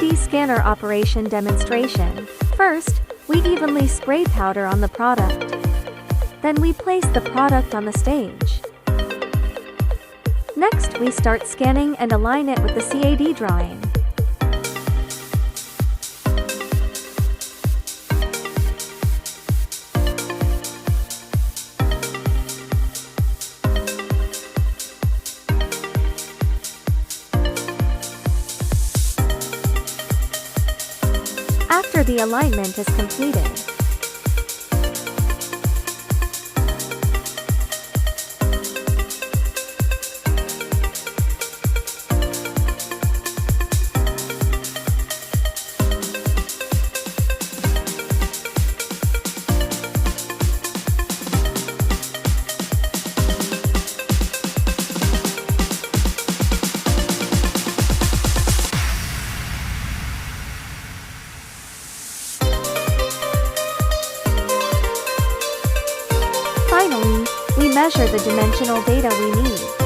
3D scanner operation demonstration. First, we evenly spray powder on the product. Then we place the product on the stage. Next, we start scanning and align it with the CAD drawing. After the alignment is completed, finally, we measure the dimensional data we need.